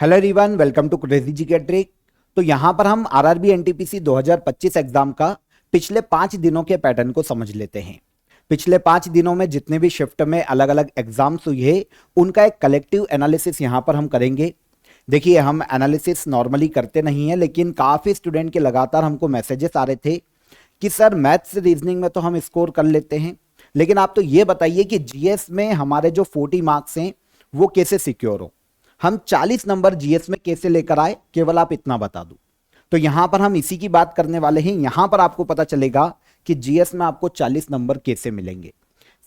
Hello everyone, welcome to crazy G K trick. तो यहां पर हम आरआरबी एनटीपीसी 2025 एग्जाम का पिछले 5 दिनों के पैटर्न को समझ लेते हैं। पिछले 5 दिनों में जितने भी शिफ्ट में अलग अलग एग्जाम्स हुए हैं उनका एक कलेक्टिव एनालिसिस यहां पर हम करेंगे। देखिए, हम एनालिसिस नॉर्मली करते नहीं है, लेकिन काफी स्टूडेंट के लगातार हमको मैसेजेस आ रहे थे कि सर मैथ्स रीजनिंग में तो हम स्कोर कर लेते हैं, लेकिन आप तो ये बताइए कि जीएस में हमारे जो 40 मार्क्स हैं वो कैसे सिक्योर हो, हम 40 नंबर जीएस में कैसे लेकर आए, केवल आप इतना बता दो। तो यहां पर हम इसी की बात करने वाले हैं। यहां पर आपको पता चलेगा कि जीएस में आपको 40 नंबर कैसे मिलेंगे।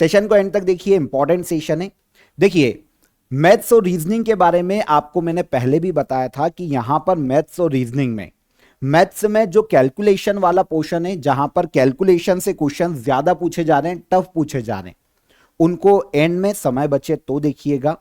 सेशन को एंड तक देखिए, इंपॉर्टेंट सेशन है। देखिए, मैथ्स और रीजनिंग के बारे में आपको मैंने पहले भी बताया था कि यहां पर मैथ्स और रीजनिंग में, मैथ्स में जो कैलकुलेशन वाला पोर्शन है, जहां पर कैलकुलेशन से क्वेश्चन ज्यादा पूछे जा रहे हैं, टफ पूछे जा रहे हैं, उनको एंड में समय बचे तो देखिएगा।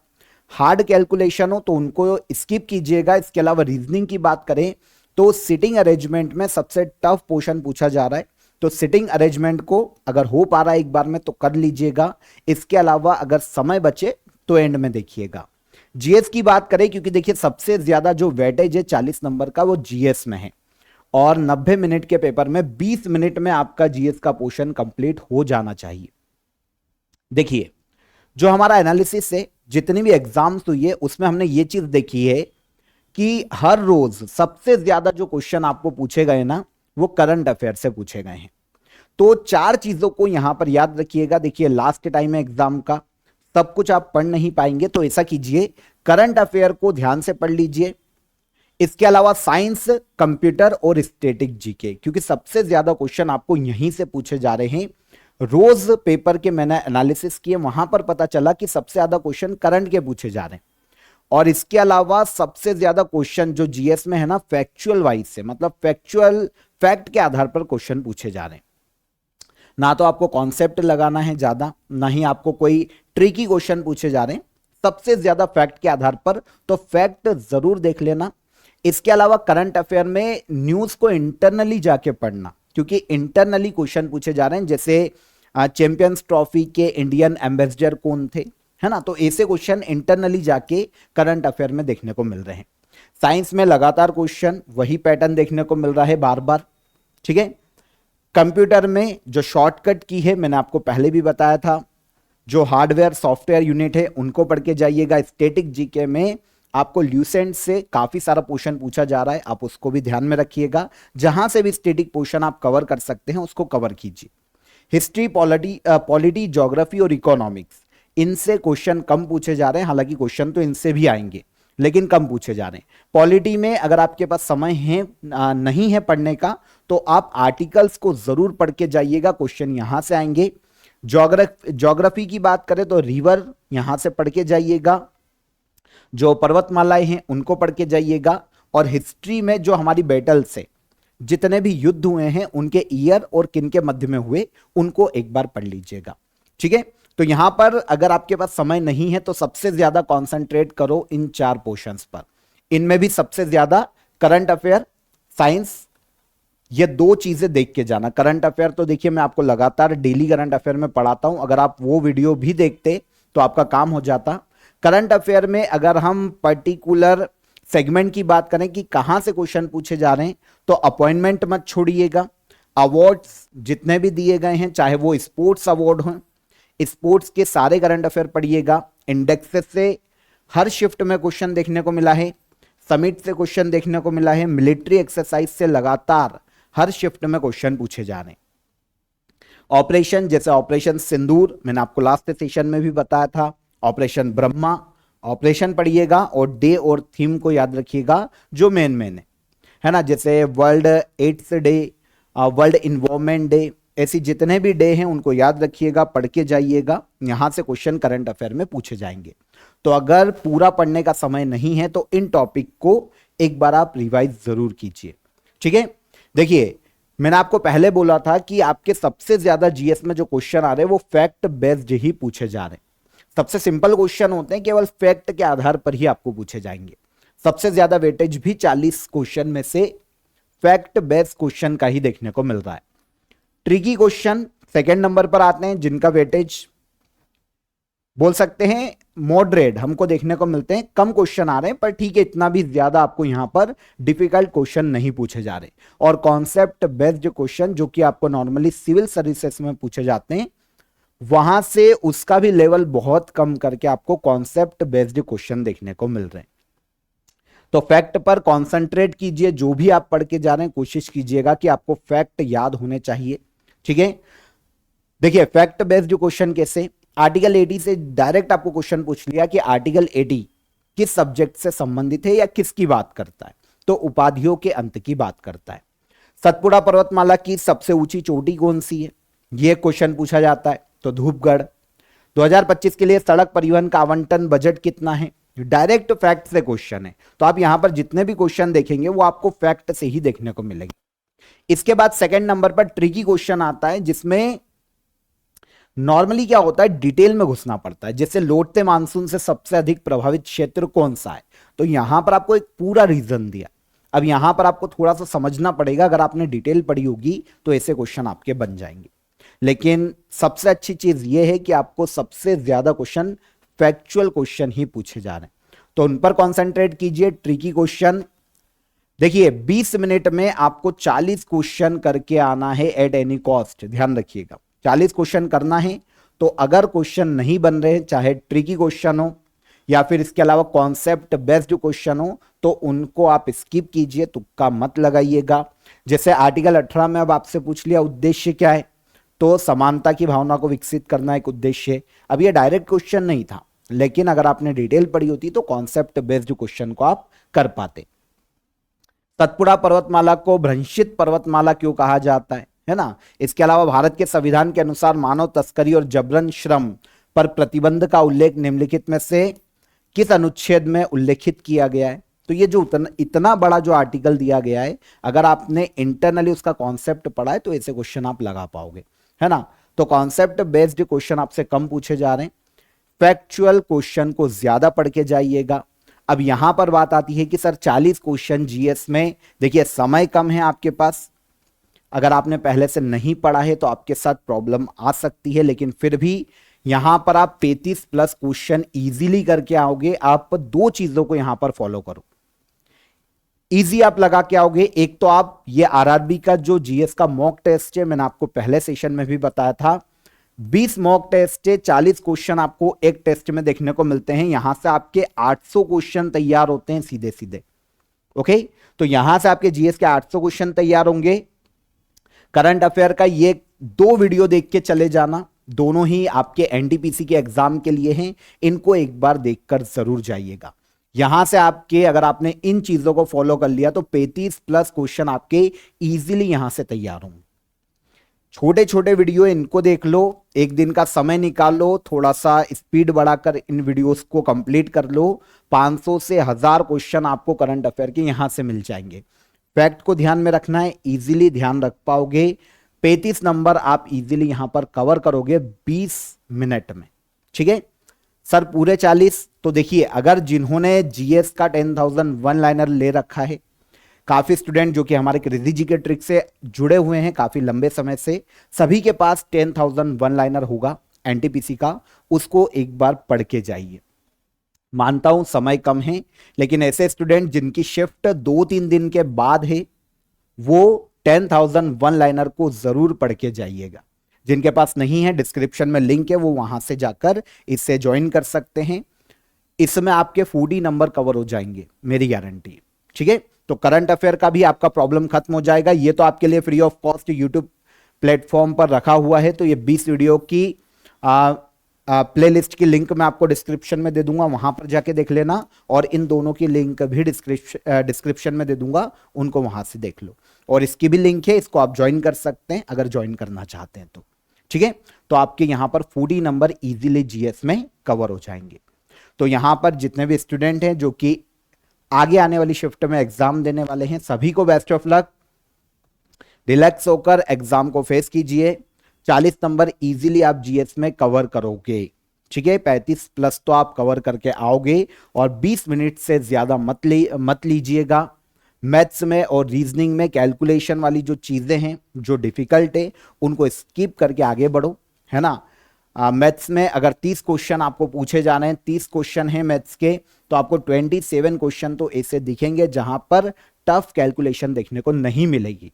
हार्ड कैलकुलेशन हो तो उनको स्किप कीजिएगा। इसके अलावा रीजनिंग की बात करें तो सिटिंग अरेंजमेंट में सबसे टफ पोर्शन पूछा जा रहा है, तो सिटिंग अरेंजमेंट को अगर हो पा रहा है एक बार में तो कर लीजिएगा। इसके अलावा अगर समय बचे तो एंड में देखिएगा। जीएस की बात करें, क्योंकि देखिए सबसे ज्यादा जो वेटेज है 40 नंबर का वो जीएस में है, और 90 मिनट के पेपर में 20 मिनट में आपका जीएस का पोर्शन कंप्लीट हो जाना चाहिए। देखिए, जो हमारा एनालिसिस है, जितनी भी एग्जाम्स हुई है उसमें हमने ये चीज देखी है कि हर रोज सबसे ज्यादा जो क्वेश्चन आपको पूछे गए ना, वो करंट अफेयर से पूछे गए हैं। तो 4 चीजों को यहां पर याद रखिएगा। देखिए, लास्ट टाइम है एग्जाम का, सब कुछ आप पढ़ नहीं पाएंगे, तो ऐसा कीजिए, करंट अफेयर को ध्यान से पढ़ लीजिए। इसके अलावा साइंस, कंप्यूटर और स्टैटिक जीके, क्योंकि सबसे ज्यादा क्वेश्चन आपको यहीं से पूछे जा रहे हैं। रोज पेपर के मैंने एनालिसिस किए, वहां पर पता चला कि सबसे ज्यादा क्वेश्चन करंट के पूछे जा रहे हैं। और इसके अलावा सबसे ज्यादा क्वेश्चन जो जीएस में है ना, फैक्चुअल वाइज से, मतलब फैक्चुअल फैक्ट के आधार पर क्वेश्चन पूछे जा रहे हैं। ना तो आपको कॉन्सेप्ट लगाना है ज्यादा, ना ही आपको कोई ट्रिकी क्वेश्चन पूछे जा रहे हैं, सबसे ज्यादा फैक्ट के आधार पर, तो फैक्ट जरूर देख लेना। इसके अलावा करंट अफेयर में न्यूज को इंटरनली जाके पढ़ना, क्योंकि इंटरनली क्वेश्चन पूछे जा रहे हैं। जैसे चैंपियंस ट्रॉफी के इंडियन एम्बेसडर कौन थे, है ना, तो ऐसे क्वेश्चन इंटरनली जाके करंट अफेयर में देखने को मिल रहे हैं। साइंस में लगातार क्वेश्चन वही पैटर्न देखने को मिल रहा है बार बार, ठीक है। कंप्यूटर में जो शॉर्टकट की है मैंने आपको पहले भी बताया था, जो हार्डवेयर सॉफ्टवेयर यूनिट है उनको पढ़ के जाइएगा। स्टैटिक जीके में आपको ल्यूसेंट से काफी सारा पोर्शन पूछा जा रहा है, आप उसको भी ध्यान में रखिएगा। जहां से भी स्टैटिक पोर्शन आप कवर कर सकते हैं उसको कवर कीजिए। हिस्ट्री, पॉलिटी, ज्योग्राफी और इकोनॉमिक्स, इनसे क्वेश्चन कम पूछे जा रहे हैं। हालांकि क्वेश्चन तो इनसे भी आएंगे, लेकिन कम पूछे जा रहे हैं। पॉलिटी में अगर आपके पास समय है नहीं है पढ़ने का, तो आप आर्टिकल्स को जरूर पढ़ के जाइएगा, क्वेश्चन यहां से आएंगे। ज्योग्राफी की बात करें तो रिवर यहां से पढ़ के जाइएगा, जो पर्वतमालाएं हैं उनको पढ़ के जाइएगा। और हिस्ट्री में जो हमारी बैटल से जितने भी युद्ध हुए हैं उनके ईयर और किन के मध्य में हुए, उनको एक बार पढ़ लीजिएगा, ठीक है। तो यहां पर अगर आपके पास समय नहीं है तो सबसे ज्यादा कॉन्सेंट्रेट करो इन 4 पोर्शंस पर। इनमें भी सबसे ज्यादा करंट अफेयर, साइंस, ये 2 चीजें देख के जाना। करंट अफेयर तो देखिए मैं आपको लगातार डेली करंट अफेयर में पढ़ाता हूं, अगर आप वो वीडियो भी देखते तो आपका काम हो जाता। करंट अफेयर में अगर हम पर्टिकुलर सेगमेंट की बात करें कि कहां से क्वेश्चन पूछे जा रहे हैं, तो अपॉइंटमेंट मत छोड़िएगा। अवार्ड्स जितने भी दिए गए हैं, चाहे वो स्पोर्ट्स अवार्ड हो, स्पोर्ट्स के सारे करंट अफेयर पढ़िएगा। इंडेक्सेस से हर शिफ्ट में क्वेश्चन देखने को मिला है, समिट से क्वेश्चन देखने को मिला है, मिलिट्री एक्सरसाइज से लगातार हर शिफ्ट में क्वेश्चन पूछे जा रहे हैं। ऑपरेशन, जैसे ऑपरेशन सिंदूर मैंने आपको लास्ट सेशन में भी बताया था, ऑपरेशन ब्रह्मा, ऑपरेशन पढ़िएगा। और डे और थीम को याद रखिएगा जो मेन है ना, जैसे world AIDS day, world environment day, ऐसी जितने भी डे हैं उनको याद रखिएगा, पढ़ के जाइएगा। यहां से क्वेश्चन करंट अफेयर में पूछे जाएंगे। तो अगर पूरा पढ़ने का समय नहीं है तो इन टॉपिक को एक बार आप रिवाइज जरूर कीजिए, ठीक है। देखिए, मैंने आपको पहले बोला था कि आपके सबसे ज्यादा जीएस में जो क्वेश्चन आ रहे हैं वो फैक्ट बेस्ड ही पूछे जा रहे हैं। सबसे सिंपल क्वेश्चन होते हैं, केवल फैक्ट के आधार पर ही आपको पूछे जाएंगे। सबसे ज्यादा वेटेज भी 40 क्वेश्चन में से फैक्ट बेस्ड क्वेश्चन का ही देखने को मिल रहा है। ट्रिकी क्वेश्चन सेकंड नंबर पर आते हैं, जिनका वेटेज बोल सकते हैं मॉडरेट हमको देखने को मिलते हैं, कम क्वेश्चन आ रहे हैं, पर ठीक है, इतना भी ज्यादा आपको यहां पर डिफिकल्ट क्वेश्चन नहीं पूछे जा रहे। और कॉन्सेप्ट बेस्ड क्वेश्चन जो कि आपको नॉर्मली सिविल सर्विसेज में पूछे जाते हैं, वहां से उसका भी लेवल बहुत कम करके आपको कॉन्सेप्ट बेस्ड क्वेश्चन देखने को मिल रहे हैं। तो फैक्ट पर कॉन्सेंट्रेट कीजिए, जो भी आप पढ़ के जा रहे हैं कोशिश कीजिएगा कि आपको फैक्ट याद होने चाहिए। ठीक है, देखिए फैक्ट बेस्ड क्वेश्चन कैसे, आर्टिकल 80 से डायरेक्ट आपको क्वेश्चन पूछ लिया कि आर्टिकल 80 किस सब्जेक्ट से संबंधित है या किसकी बात करता है, तो उपाधियों के अंत की बात करता है। सतपुड़ा पर्वतमाला की सबसे ऊंची चोटी कौन सी है, यह क्वेश्चन पूछा जाता है, तो धूपगढ़। 2025 के लिए सड़क परिवहन का आवंटन बजट कितना है, डायरेक्ट फैक्ट से क्वेश्चन है। तो आप यहां पर जितने भी क्वेश्चन देखेंगे वो आपको फैक्ट से ही देखने को मिलेंगे। इसके बाद सेकंड नंबर पर ट्रिकी क्वेश्चन आता है, जिसमें नॉर्मली क्या होता है, डिटेल में घुसना पड़ता है। जैसे लौटते मानसून से सबसे अधिक प्रभावित क्षेत्र कौन सा है, तो यहां पर आपको एक पूरा रीजन दिया। अब यहां पर आपको थोड़ा सा समझना पड़ेगा, अगर आपने डिटेल पढ़ी होगी तो ऐसे क्वेश्चन आपके बन जाएंगे। लेकिन सबसे अच्छी चीज यह है कि आपको सबसे ज्यादा क्वेश्चन फैक्चुअल क्वेश्चन ही पूछे जा रहे हैं, तो उन पर कॉन्सेंट्रेट कीजिए। ट्रिकी क्वेश्चन देखिए 20 मिनट में आपको 40 क्वेश्चन करके आना है एट एनी कॉस्ट, ध्यान रखिएगा 40 क्वेश्चन करना है। तो अगर क्वेश्चन नहीं बन रहे, चाहे ट्रिकी क्वेश्चन हो या फिर इसके अलावा कॉन्सेप्ट बेस्ड क्वेश्चन हो, तो उनको आप स्किप कीजिए, तुक्का मत लगाइएगा। जैसे आर्टिकल 18 में अब आपसे पूछ लिया उद्देश्य क्या है, तो समानता की भावना को विकसित करना एक उद्देश्य है। अब ये डायरेक्ट क्वेश्चन नहीं था, लेकिन अगर आपने डिटेल पढ़ी होती तो कॉन्सेप्ट बेस्ड क्वेश्चन को आप कर पाते। सतपुड़ा पर्वतमाला को भ्रंशित पर्वतमाला क्यों कहा जाता है ना। इसके अलावा भारत के संविधान के अनुसार मानव तस्करी और जबरन श्रम पर प्रतिबंध का उल्लेख निम्नलिखित में से किस अनुच्छेद में उल्लेखित किया गया है। तो ये जो इतना बड़ा जो आर्टिकल दिया गया है, अगर आपने इंटरनली उसका कॉन्सेप्ट पढ़ा है तो ऐसे क्वेश्चन आप लगा पाओगे, है ना। तो कॉन्सेप्ट बेस्ड क्वेश्चन आपसे कम पूछे जा रहे हैं, फैक्चुअल क्वेश्चन को ज्यादा पढ़ के जाइएगा। अब यहां पर बात आती है कि सर 40 क्वेश्चन जीएस में, देखिए समय कम है आपके पास, अगर आपने पहले से नहीं पढ़ा है तो आपके साथ प्रॉब्लम आ सकती है, लेकिन फिर भी यहां पर आप 35 प्लस क्वेश्चन इजीली करके आओगे। आप दो चीजों को यहां पर फॉलो करो, इजी आप लगा के आओगे। एक तो आप ये आरआरबी का जो जीएस का मॉक टेस्ट है, मैंने आपको पहले सेशन में भी बताया था, 20 मॉक टेस्ट है, 40 क्वेश्चन आपको एक टेस्ट में देखने को मिलते हैं। यहां से आपके 800 क्वेश्चन तैयार होते हैं सीधे सीधे। ओके, तो यहां से आपके जीएस के 800 क्वेश्चन तैयार होंगे। करंट अफेयर का ये 2 वीडियो देख के चले जाना, दोनों ही आपके एनटीपीसी के एग्जाम के लिए हैं, इनको एक बार देखकर जरूर जाइएगा। यहां से आपके, अगर आपने इन चीजों को फॉलो कर लिया तो 35 प्लस क्वेश्चन आपके इजीली यहां से तैयार होंगे। छोटे छोटे वीडियो इनको देख लो, एक दिन का समय निकालो, थोड़ा सा स्पीड बढ़ाकर इन वीडियोस को कंप्लीट कर लो। 500 से 1000 क्वेश्चन आपको करंट अफेयर के यहां से मिल जाएंगे। फैक्ट को ध्यान में रखना है, इजीली ध्यान रख पाओगे। 35 नंबर आप इजीली यहां पर कवर करोगे 20 मिनट में, ठीक है सर। पूरे 40, तो देखिए अगर जिन्होंने जीएस का 10,000 वन लाइनर ले रखा है, काफी स्टूडेंट जो कि हमारे क्रेजी जी के ट्रिक से जुड़े हुए हैं काफी लंबे समय से, सभी के पास 10,000 वन लाइनर होगा एनटीपीसी का, उसको एक बार पढ़ के जाइए। मानता हूं समय कम है, लेकिन ऐसे स्टूडेंट जिनकी शिफ्ट 2-3 दिन के बाद है, वो 10,000 वन लाइनर को जरूर पढ़ के जाइएगा। जिनके पास नहीं है, डिस्क्रिप्शन में लिंक है, वो वहां से जाकर इससे ज्वाइन कर सकते हैं। इसमें आपके 40 नंबर कवर हो जाएंगे, मेरी गारंटी, ठीक है। तो करंट अफेयर का भी आपका प्रॉब्लम खत्म हो जाएगा। ये तो आपके लिए free of cost YouTube platform पर रखा हुआ है, तो ये 20 वीडियो की प्लेलिस्ट की लिंक मैं आपको डिस्क्रिप्शन में दे दूंगा, वहां पर जाके देख लेना। और इन दोनों की लिंक भी डिस्क्रिप्शन में दे दूंगा, उनको वहां से देख लो। और इसकी भी लिंक है, इसको आप ज्वाइन कर सकते हैं अगर ज्वाइन करना चाहते हैं तो, ठीक है। तो आपके यहां पर 40 नंबर इजीली जीएस में कवर हो जाएंगे। तो यहां पर जितने भी स्टूडेंट हैं जो कि आगे आने वाली शिफ्ट में एग्जाम देने वाले हैं, सभी को बेस्ट ऑफ लक। रिलैक्स होकर एग्जाम को फेस कीजिए। 40 नंबर इजीली आप जीएस में कवर करोगे, ठीक है। 35 प्लस तो आप कवर करके आओगे, और 20 मिनट से ज्यादा मत लीजिएगा। मैथ्स में और रीजनिंग में कैलकुलेशन वाली जो चीजें हैं जो डिफिकल्ट है, उनको स्किप करके आगे बढ़ो, है ना। मैथ्स में अगर 30 क्वेश्चन आपको पूछे जा रहे हैं, 30 क्वेश्चन हैं मैथ्स के, तो आपको 27 क्वेश्चन तो ऐसे दिखेंगे जहां पर टफ कैलकुलेशन देखने को नहीं मिलेगी।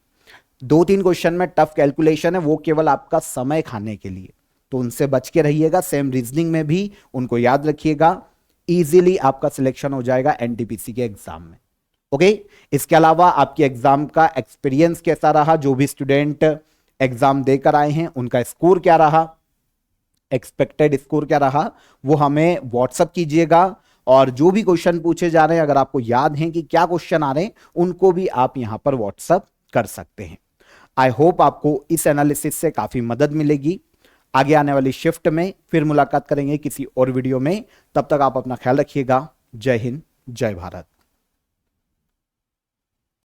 2-3 क्वेश्चन में टफ कैलकुलेशन है, वो केवल आपका समय खाने के लिए, तो उनसे बच के रहिएगा। सेम रीजनिंग में भी उनको याद रखिएगा, इजीली आपका सिलेक्शन हो जाएगा एनटीपीसी के एग्जाम में। ओके, इसके अलावा आपके एग्जाम का एक्सपीरियंस कैसा रहा, जो भी स्टूडेंट एग्जाम देकर आए हैं उनका स्कोर क्या रहा, एक्सपेक्टेड स्कोर क्या रहा, वो हमें व्हाट्सअप कीजिएगा। और जो भी क्वेश्चन पूछे जा रहे हैं, अगर आपको याद है कि क्या क्वेश्चन आ रहे हैं, उनको भी आप यहां पर व्हाट्सअप कर सकते हैं। आई होप आपको इस एनालिसिस से काफी मदद मिलेगी। आगे आने वाली शिफ्ट में फिर मुलाकात करेंगे किसी और वीडियो में, तब तक आप अपना ख्याल रखिएगा। जय हिंद, जय भारत।